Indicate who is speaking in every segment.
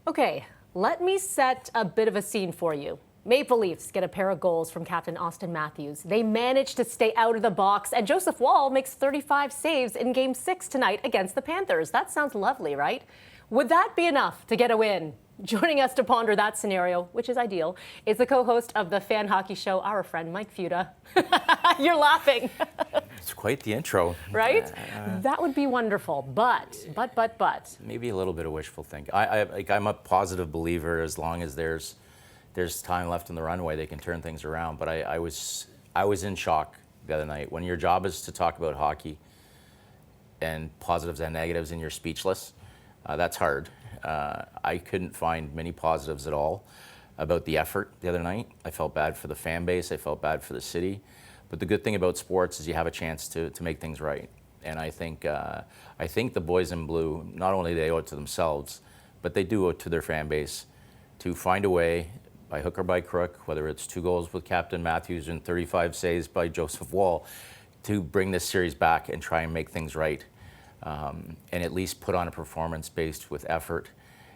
Speaker 1: Okay, let me set a bit of a scene for you. Maple Leafs get a pair of goals from captain Austin Matthews. They manage to stay out of the box, and Joseph Woll makes 35 saves in Game 6 tonight against the Panthers. That sounds lovely, right? Would that be enough to get a win? Joining us to ponder that scenario, which is ideal, is the co-host of the Fan Hockey Show, our friend Mike Futa. You're laughing.
Speaker 2: It's quite the intro.
Speaker 1: Right? That would be wonderful, but.
Speaker 2: Maybe a little bit of wishful thinking. I'm a positive believer as long as there's time left in the runway, they can turn things around. But I was in shock the other night. When your job is to talk about hockey and positives and negatives and you're speechless, that's hard. I couldn't find many positives at all about the effort the other night. I felt bad for the fan base. I felt bad for the city. But the good thing about sports is you have a chance to make things right. And I think the boys in blue, not only they owe it to themselves, but they do owe it to their fan base to find a way, by hook or by crook, whether it's 2 goals with Captain Matthews and 35 saves by Joseph Woll, to bring this series back and try and make things right. And at least put on a performance based with effort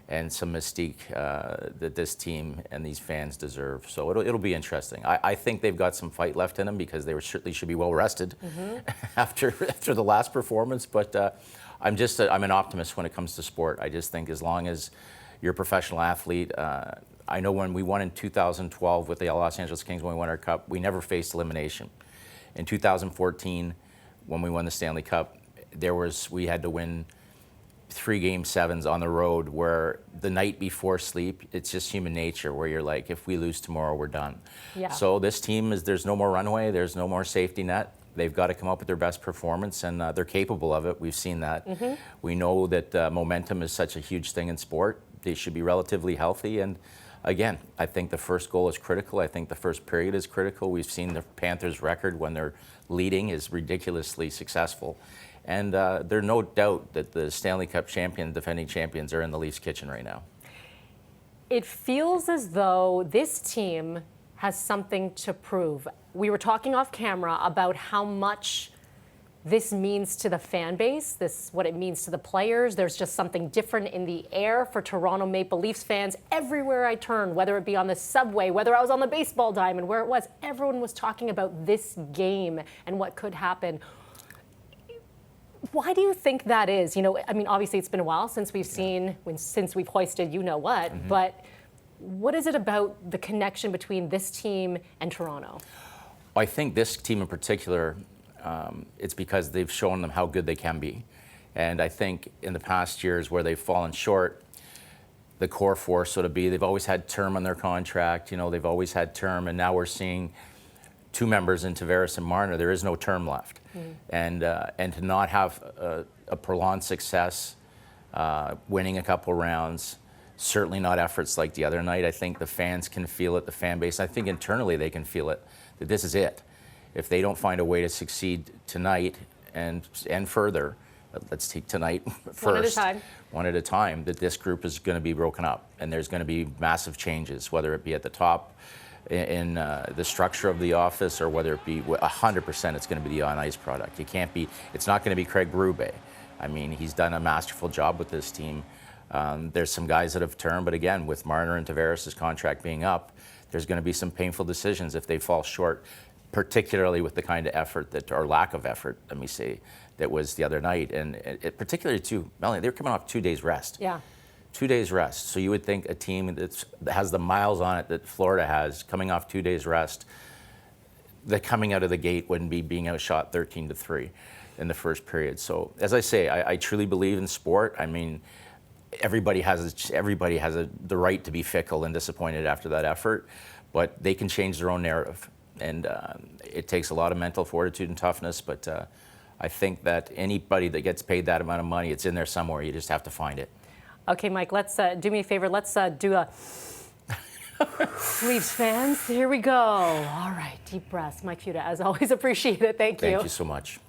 Speaker 2: and some mystique that this team and these fans deserve. So it'll be interesting. I think they've got some fight left in them because they certainly should be well rested after the last performance. But I'm an optimist when it comes to sport. I just think as long as you're a professional athlete, I know when we won in 2012 with the Los Angeles Kings when we won our cup, we never faced elimination. In 2014, when we won the Stanley Cup, we had to win 3 Game 7s on the road where the night before sleep, it's just human nature where you're like, if we lose tomorrow, we're done.
Speaker 1: Yeah.
Speaker 2: So this team, there's no more runway, there's no more safety net. They've got to come up with their best performance, and they're capable of it. We've seen that. We know that momentum is such a huge thing in sport. They should be relatively healthy. And again, I think the first goal is critical. I think the first period is critical. We've seen the Panthers' record when they're leading is ridiculously successful. And there's no doubt that the Stanley Cup defending champions, are in the Leafs' kitchen right now.
Speaker 1: It feels as though this team has something to prove. We were talking off camera about how much this means to the fan base, what it means to the players. There's just something different in the air for Toronto Maple Leafs fans. Everywhere I turn, whether it be on the subway, whether I was on the baseball diamond, where it was, everyone was talking about this game and what could happen. Why do you think that is? You know, I mean, obviously it's been a while since we've since we've hoisted you know what, but what is it about the connection between this team and Toronto?
Speaker 2: I think this team in particular, it's because they've shown them how good they can be. And I think in the past years where they've fallen short, the core force sort of they've always had term on their contract, you know, they've always had term, and now we're seeing 2 members in Tavares and Marner, there is no term left. And to not have a prolonged success, winning a couple rounds, certainly not efforts like the other night. I think the fans can feel it, the fan base. I think internally they can feel it, that this is it. If they don't find a way to succeed tonight and further, let's take tonight first. One at a time, that this group is going to be broken up and there's going to be massive changes, whether it be at the top, in the structure of the office, or whether it be 100% it's going to be the on-ice product. It's not going to be Craig Berube. I mean, he's done a masterful job with this team. There's some guys that have turned, but again, with Marner and Tavares' contract being up, there's going to be some painful decisions if they fall short, particularly with the kind of effort or lack of effort, let me say, that was the other night. And particularly too, Melanie, they were coming off 2 days rest.
Speaker 1: Yeah.
Speaker 2: 2 days rest. So you would think a team that has the miles on it that Florida has, coming off 2 days rest, the coming out of the gate wouldn't be being outshot 13-3 in the first period. So as I say, I truly believe in sport. I mean, everybody has the right to be fickle and disappointed after that effort, but they can change their own narrative. And it takes a lot of mental fortitude and toughness, but I think that anybody that gets paid that amount of money, it's in there somewhere. You just have to find it.
Speaker 1: Okay, Mike, let's do me a favor. Let's do a Leafs fans. Here we go. All right, deep breaths. Mike Futa, as always, appreciate it. Thank you.
Speaker 2: Thank you so much.